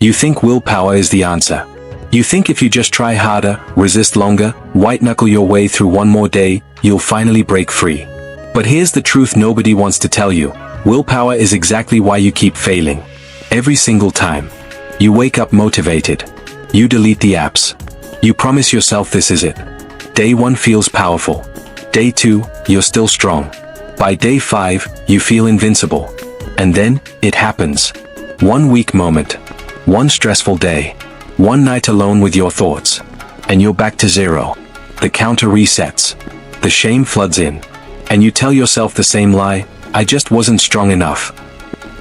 You think willpower is the answer. You think if you just try harder, resist longer, white-knuckle your way through one more day, you'll finally break free. But here's the truth nobody wants to tell you. Willpower is exactly why you keep failing. Every single time. You wake up motivated. You delete the apps. You promise yourself this is it. Day 1 feels powerful. Day 2, you're still strong. By day 5, you feel invincible. And then, it happens. One weak moment. One stressful day. One night alone with your thoughts. And you're back to zero. The counter resets. The shame floods in. And you tell yourself the same lie, I just wasn't strong enough.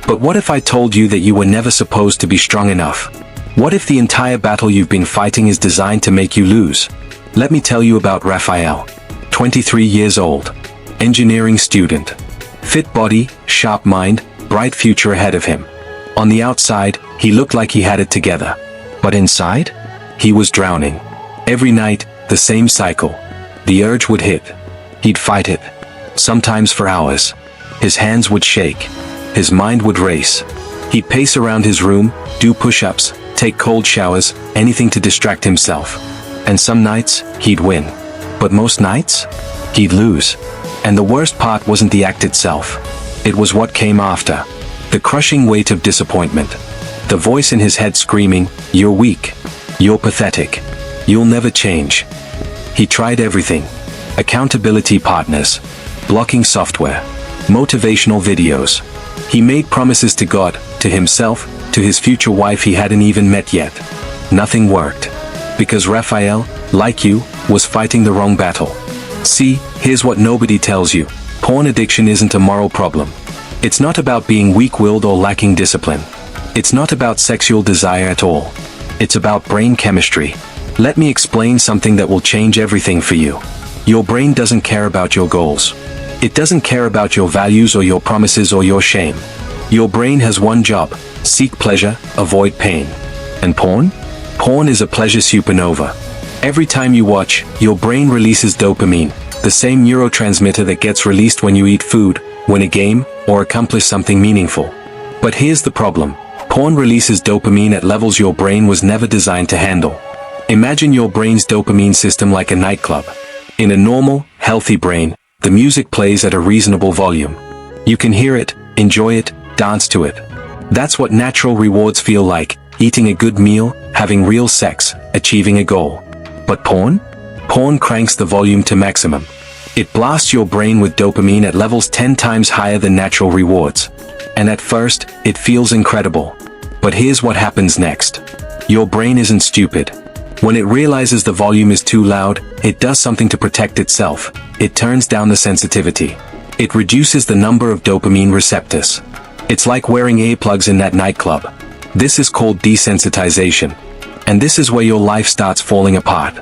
But what if I told you that you were never supposed to be strong enough? What if the entire battle you've been fighting is designed to make you lose? Let me tell you about Raphael. 23 years old. Engineering student. Fit body, sharp mind, bright future ahead of him. On the outside, he looked like he had it together. But inside? He was drowning. Every night, the same cycle. The urge would hit. He'd fight it. Sometimes for hours. His hands would shake. His mind would race. He'd pace around his room, do push-ups, take cold showers, anything to distract himself. And some nights, he'd win. But most nights, he'd lose. And the worst part wasn't the act itself. It was what came after. The crushing weight of disappointment. The voice in his head screaming, you're weak. You're pathetic. You'll never change. He tried everything. Accountability partners. Blocking software. Motivational videos. He made promises to God, to himself, to his future wife he hadn't even met yet. Nothing worked. Because Raphael, like you, was fighting the wrong battle. See, here's what nobody tells you. Porn addiction isn't a moral problem. It's not about being weak-willed or lacking discipline. It's not about sexual desire at all. It's about brain chemistry. Let me explain something that will change everything for you. Your brain doesn't care about your goals. It doesn't care about your values or your promises or your shame. Your brain has one job: seek pleasure, avoid pain. And porn? Porn is a pleasure supernova. Every time you watch, your brain releases dopamine, the same neurotransmitter that gets released when you eat food, win a game, or accomplish something meaningful. But here's the problem. Porn releases dopamine at levels your brain was never designed to handle. Imagine your brain's dopamine system like a nightclub. In a normal, healthy brain, the music plays at a reasonable volume. You can hear it, enjoy it, dance to it. That's what natural rewards feel like: eating a good meal, having real sex, achieving a goal. But porn? Porn cranks the volume to maximum. It blasts your brain with dopamine at levels 10 times higher than natural rewards. And at first, it feels incredible. But here's what happens next. Your brain isn't stupid. When it realizes the volume is too loud, it does something to protect itself. It turns down the sensitivity. It reduces the number of dopamine receptors. It's like wearing earplugs in that nightclub. This is called desensitization. And this is where your life starts falling apart.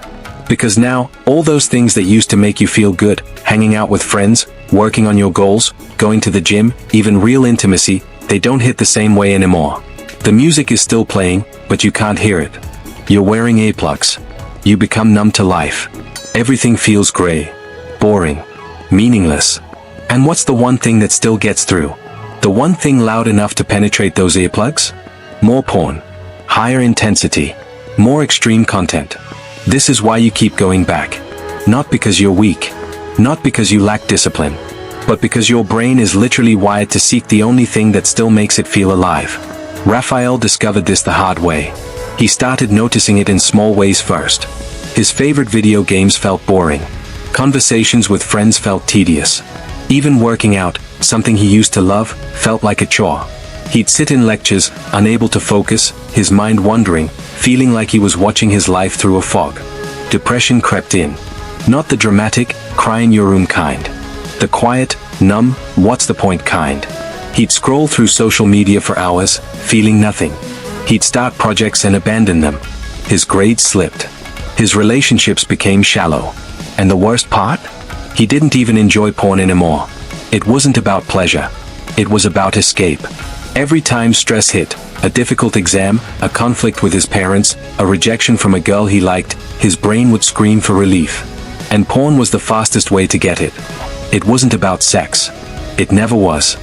Because now, all those things that used to make you feel good, hanging out with friends, working on your goals, going to the gym, even real intimacy, they don't hit the same way anymore. The music is still playing, but you can't hear it. You're wearing earplugs. You become numb to life. Everything feels gray, boring, meaningless. And what's the one thing that still gets through? The one thing loud enough to penetrate those earplugs? More porn. Higher intensity. More extreme content. This is why you keep going back. Not because you're weak. Not because you lack discipline. But because your brain is literally wired to seek the only thing that still makes it feel alive. Raphael discovered this the hard way. He started noticing it in small ways first. His favorite video games felt boring. Conversations with friends felt tedious. Even working out, something he used to love, felt like a chore. He'd sit in lectures, unable to focus, his mind wandering, feeling like he was watching his life through a fog. Depression crept in. Not the dramatic, cry in your room kind. The quiet, numb, what's the point kind. He'd scroll through social media for hours, feeling nothing. He'd start projects and abandon them. His grades slipped. His relationships became shallow. And the worst part? He didn't even enjoy porn anymore. It wasn't about pleasure. It was about escape. Every time stress hit, a difficult exam, a conflict with his parents, a rejection from a girl he liked, his brain would scream for relief. And porn was the fastest way to get it. It wasn't about sex. It never was.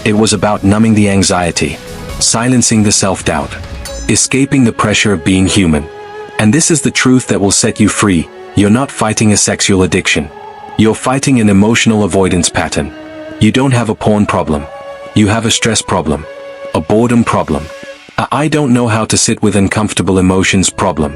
It was about numbing the anxiety, silencing the self-doubt. escaping the pressure of being human. And this is the truth that will set you free. You're not fighting a sexual addiction. You're fighting an emotional avoidance pattern. You don't have a porn problem. You have a stress problem. A boredom problem. I don't know how to sit with uncomfortable emotions problem.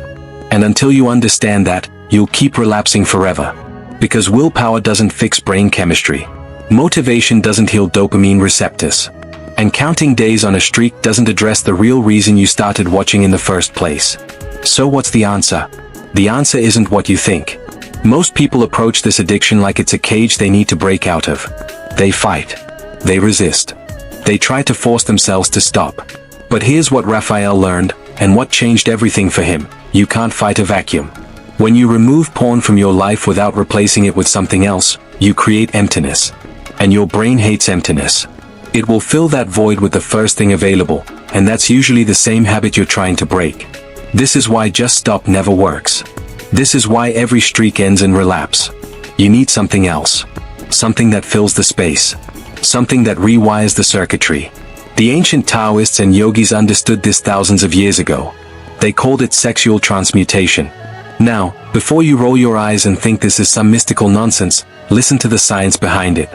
And until you understand that, you'll keep relapsing forever. Because willpower doesn't fix brain chemistry. Motivation doesn't heal dopamine receptors. And counting days on a streak doesn't address the real reason you started watching in the first place. So what's the answer? The answer isn't what you think. Most people approach this addiction like it's a cage they need to break out of. They fight. They resist. They try to force themselves to stop. But here's what Raphael learned, and what changed everything for him. You can't fight a vacuum. When you remove porn from your life without replacing it with something else, you create emptiness. And your brain hates emptiness. It will fill that void with the first thing available, and that's usually the same habit you're trying to break. This is why just stop never works. This is why every streak ends in relapse. You need something else. Something that fills the space. Something that rewires the circuitry. The ancient Taoists and yogis understood this thousands of years ago. They called it sexual transmutation. Now, before you roll your eyes and think this is some mystical nonsense, listen to the science behind it.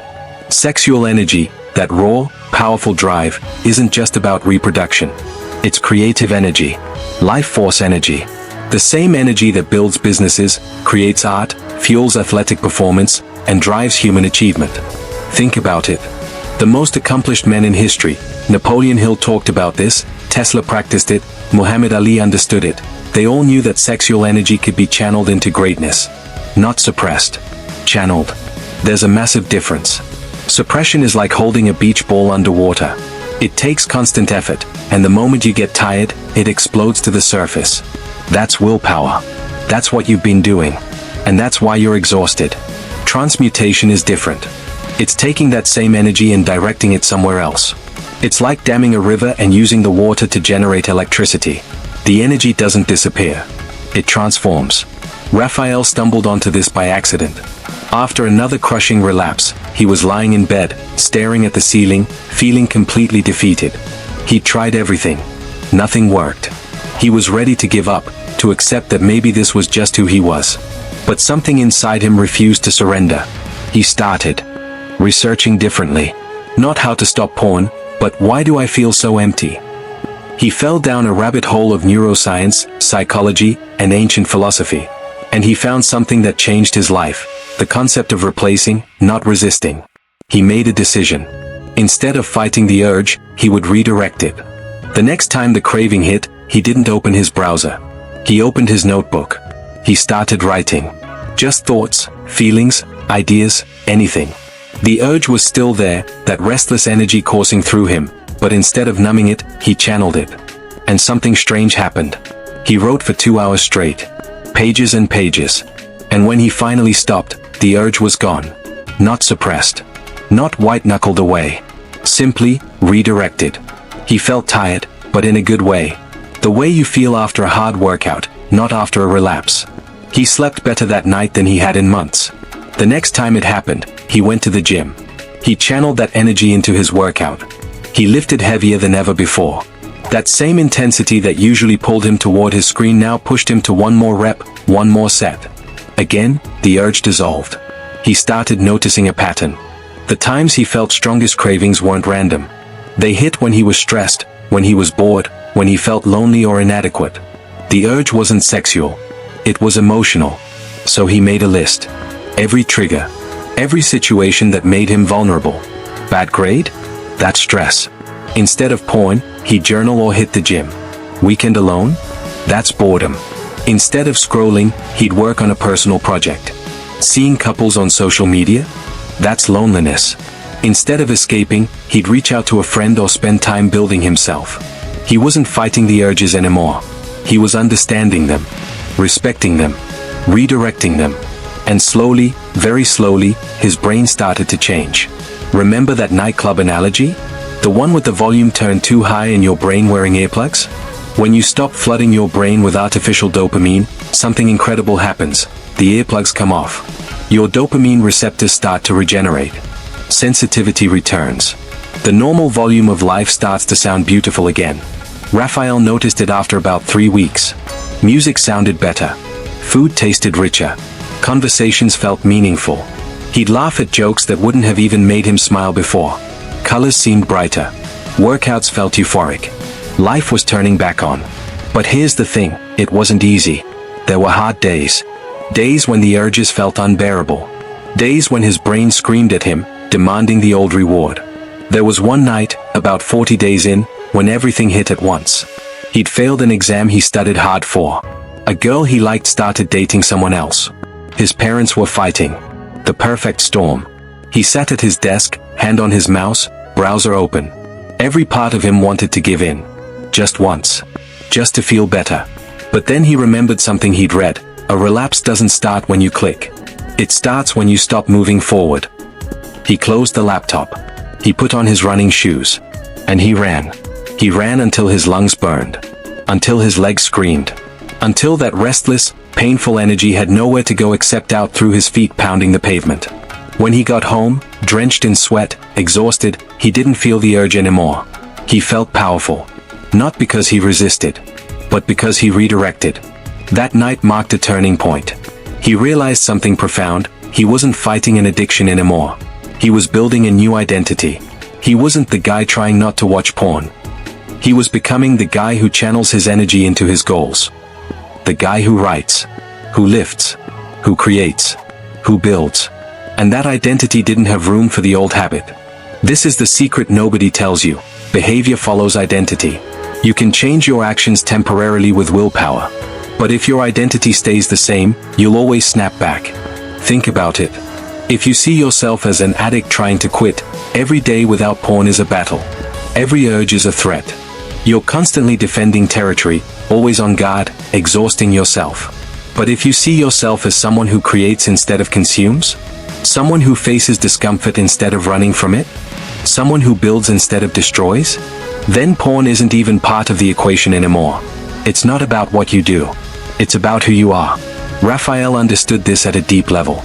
Sexual energy, that raw, powerful drive, isn't just about reproduction. It's creative energy. Life force energy. The same energy that builds businesses, creates art, fuels athletic performance, and drives human achievement. Think about it. The most accomplished men in history, Napoleon Hill talked about this, Tesla practiced it, Muhammad Ali understood it. They all knew that sexual energy could be channeled into greatness. Not suppressed. Channeled. There's a massive difference. Suppression is like holding a beach ball underwater. It takes constant effort, and the moment you get tired, it explodes to the surface. That's willpower. That's what you've been doing. And that's why you're exhausted. Transmutation is different. It's taking that same energy and directing it somewhere else. It's like damming a river and using the water to generate electricity. The energy doesn't disappear. It transforms. Raphael stumbled onto this by accident. After another crushing relapse, he was lying in bed, staring at the ceiling, feeling completely defeated. He'd tried everything. Nothing worked. He was ready to give up, to accept that maybe this was just who he was. But something inside him refused to surrender. He started researching differently. Not how to stop porn, but why do I feel so empty? He fell down a rabbit hole of neuroscience, psychology, and ancient philosophy. And he found something that changed his life. The concept of replacing, not resisting. He made a decision. Instead of fighting the urge, he would redirect it. The next time the craving hit, he didn't open his browser. He opened his notebook. He started writing. Just thoughts, feelings, ideas, anything. The urge was still there, that restless energy coursing through him, but instead of numbing it, he channeled it. And something strange happened. He wrote for 2 hours straight. Pages and pages. And when he finally stopped, the urge was gone. Not suppressed. Not white-knuckled away. Simply redirected. He felt tired, but in a good way. The way you feel after a hard workout, not after a relapse. He slept better that night than he had in months. The next time it happened, he went to the gym. He channeled that energy into his workout. He lifted heavier than ever before. That same intensity that usually pulled him toward his screen now pushed him to one more rep, one more set. Again, the urge dissolved. He started noticing a pattern. The times he felt strongest cravings weren't random. They hit when he was stressed, when he was bored, when he felt lonely or inadequate. The urge wasn't sexual. It was emotional. So he made a list. Every trigger. Every situation that made him vulnerable. Bad grade? That's stress. Instead of porn, he'd journal or hit the gym. Weekend alone? That's boredom. Instead of scrolling, he'd work on a personal project. Seeing couples on social media? That's loneliness. Instead of escaping, he'd reach out to a friend or spend time building himself. He wasn't fighting the urges anymore. He was understanding them, respecting them, redirecting them. And slowly, very slowly, his brain started to change. Remember that nightclub analogy? The one with the volume turned too high and your brain wearing earplugs? When you stop flooding your brain with artificial dopamine, something incredible happens. The earplugs come off. Your dopamine receptors start to regenerate. Sensitivity returns. The normal volume of life starts to sound beautiful again. Raphael noticed it after about 3 weeks. Music sounded better. Food tasted richer. Conversations felt meaningful. He'd laugh at jokes that wouldn't have even made him smile before. Colors seemed brighter. Workouts felt euphoric. Life was turning back on. But here's the thing, it wasn't easy. There were hard days. Days when the urges felt unbearable. Days when his brain screamed at him, demanding the old reward. There was one night, about 40 days in, when everything hit at once. He'd failed an exam he studied hard for. A girl he liked started dating someone else. His parents were fighting. The perfect storm. He sat at his desk, hand on his mouse, browser open. Every part of him wanted to give in. Just once. Just to feel better. But then he remembered something he'd read. A relapse doesn't start when you click. It starts when you stop moving forward. He closed the laptop. He put on his running shoes. And he ran. He ran until his lungs burned. Until his legs screamed. Until that restless, painful energy had nowhere to go except out through his feet pounding the pavement. When he got home, drenched in sweat, exhausted, he didn't feel the urge anymore. He felt powerful. Not because he resisted, but because he redirected. That night marked a turning point. He realized something profound. He wasn't fighting an addiction anymore. He was building a new identity. He wasn't the guy trying not to watch porn. He was becoming the guy who channels his energy into his goals. The guy who writes, who lifts, who creates, who builds. And that identity didn't have room for the old habit. This is the secret nobody tells you. Behavior follows identity. You can change your actions temporarily with willpower. But if your identity stays the same, you'll always snap back. Think about it. If you see yourself as an addict trying to quit, every day without porn is a battle. Every urge is a threat. You're constantly defending territory, always on guard, exhausting yourself. But if you see yourself as someone who creates instead of consumes, someone who faces discomfort instead of running from it, someone who builds instead of destroys, then porn isn't even part of the equation anymore. It's not about what you do. It's about who you are. Raphael understood this at a deep level.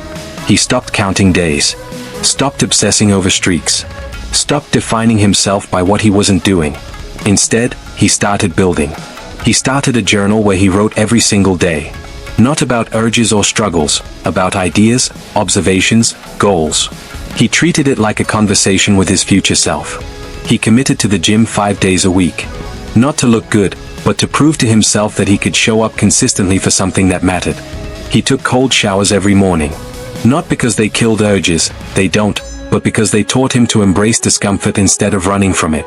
He stopped counting days. Stopped obsessing over streaks. Stopped defining himself by what he wasn't doing. Instead, he started building. He started a journal where he wrote every single day. Not about urges or struggles, about ideas, observations, goals. He treated it like a conversation with his future self. He committed to the gym 5 days a week. Not to look good, but to prove to himself that he could show up consistently for something that mattered. He took cold showers every morning. Not because they killed urges, they don't, but because they taught him to embrace discomfort instead of running from it.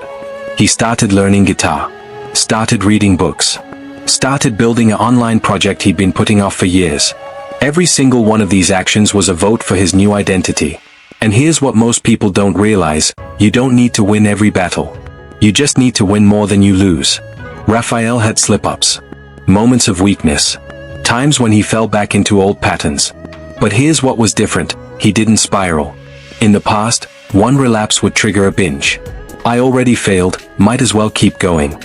He started learning guitar. Started reading books. Started building an online project he'd been putting off for years. Every single one of these actions was a vote for his new identity. And here's what most people don't realize: you don't need to win every battle. You just need to win more than you lose. Raphael had slip-ups. Moments of weakness. Times when he fell back into old patterns. But here's what was different: he didn't spiral. In the past, one relapse would trigger a binge. I already failed, might as well keep going.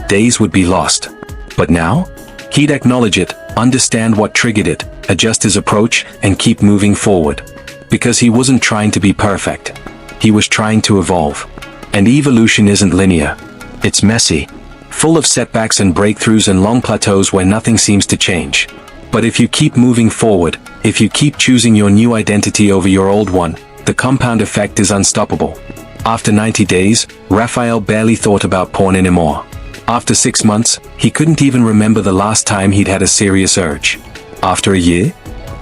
Days would be lost. But now? He'd acknowledge it, understand what triggered it, adjust his approach, and keep moving forward. Because he wasn't trying to be perfect. He was trying to evolve. And evolution isn't linear. It's messy. Full of setbacks and breakthroughs and long plateaus where nothing seems to change. But if you keep moving forward, if you keep choosing your new identity over your old one, the compound effect is unstoppable. After 90 days, Raphael barely thought about porn anymore. After 6 months, he couldn't even remember the last time he'd had a serious urge. After a year,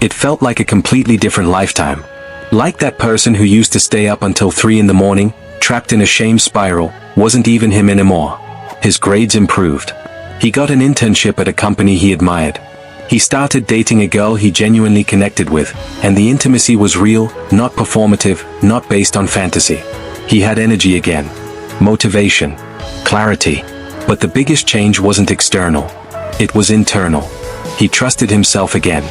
it felt like a completely different lifetime. Like that person who used to stay up until 3 in the morning, trapped in a shame spiral, wasn't even him anymore. His grades improved. He got an internship at a company he admired. He started dating a girl he genuinely connected with, and the intimacy was real, not performative, not based on fantasy. He had energy again. Motivation. Clarity. But the biggest change wasn't external. It was internal. He trusted himself again.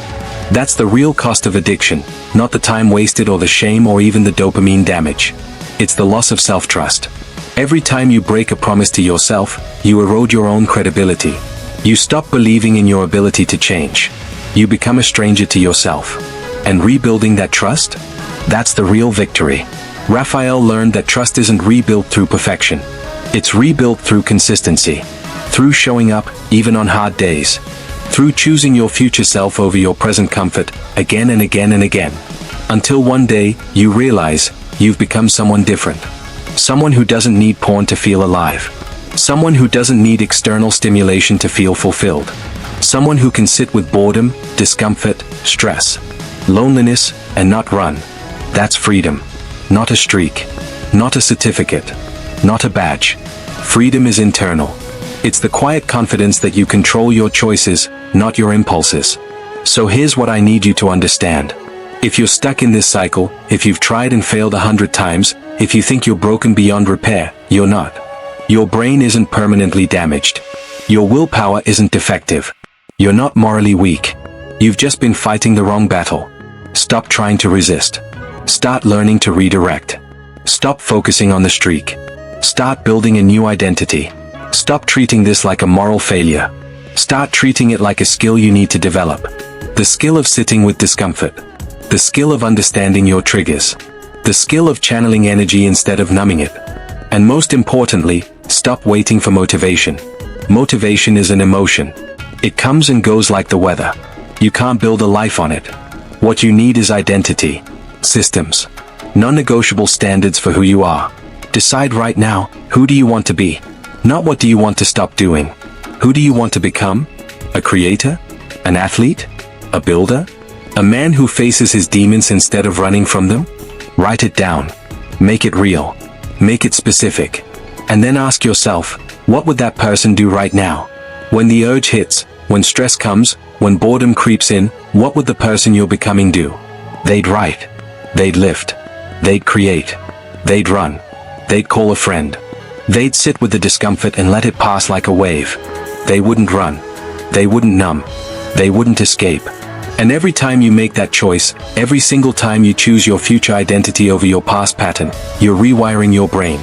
That's the real cost of addiction, not the time wasted or the shame or even the dopamine damage. It's the loss of self-trust. Every time you break a promise to yourself, you erode your own credibility. You stop believing in your ability to change. You become a stranger to yourself. And rebuilding that trust? That's the real victory. Raphael learned that trust isn't rebuilt through perfection. It's rebuilt through consistency. Through showing up, even on hard days. Through choosing your future self over your present comfort, again and again and again. Until one day, you realize, you've become someone different. Someone who doesn't need porn to feel alive. Someone who doesn't need external stimulation to feel fulfilled. Someone who can sit with boredom, discomfort, stress, loneliness, and not run. That's freedom. Not a streak. Not a certificate. Not a badge. Freedom is internal. It's the quiet confidence that you control your choices, not your impulses. So here's what I need you to understand. If you're stuck in this cycle, if you've tried and failed 100 times, if you think you're broken beyond repair, you're not. Your brain isn't permanently damaged. Your willpower isn't defective. You're not morally weak. You've just been fighting the wrong battle. Stop trying to resist. Start learning to redirect. Stop focusing on the streak. Start building a new identity. Stop treating this like a moral failure. Start treating it like a skill you need to develop. The skill of sitting with discomfort. The skill of understanding your triggers. The skill of channeling energy instead of numbing it. And most importantly, stop waiting for motivation. Motivation is an emotion. It comes and goes like the weather. You can't build a life on it. What you need is identity. Systems. Non-negotiable standards for who you are. Decide right now, who do you want to be? Not what do you want to stop doing. Who do you want to become? A creator? An athlete? A builder? A man who faces his demons instead of running from them? Write it down. Make it real. Make it specific. And then ask yourself, what would that person do right now? When the urge hits, when stress comes, when boredom creeps in, what would the person you're becoming do? They'd write. They'd lift. They'd create. They'd run. They'd call a friend. They'd sit with the discomfort and let it pass like a wave. They wouldn't run. They wouldn't numb. They wouldn't escape. And every time you make that choice, every single time you choose your future identity over your past pattern, you're rewiring your brain,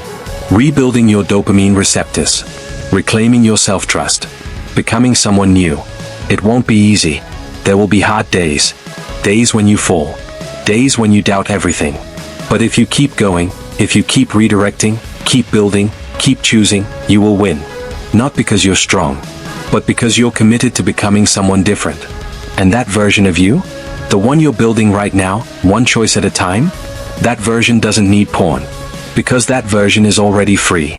rebuilding your dopamine receptors, reclaiming your self-trust, becoming someone new. It won't be easy. There will be hard days. Days when you fall. Days when you doubt everything. But if you keep going, if you keep redirecting, keep building, keep choosing, you will win. Not because you're strong, but because you're committed to becoming someone different. And that version of you? The one you're building right now, one choice at a time? That version doesn't need porn. Because that version is already free.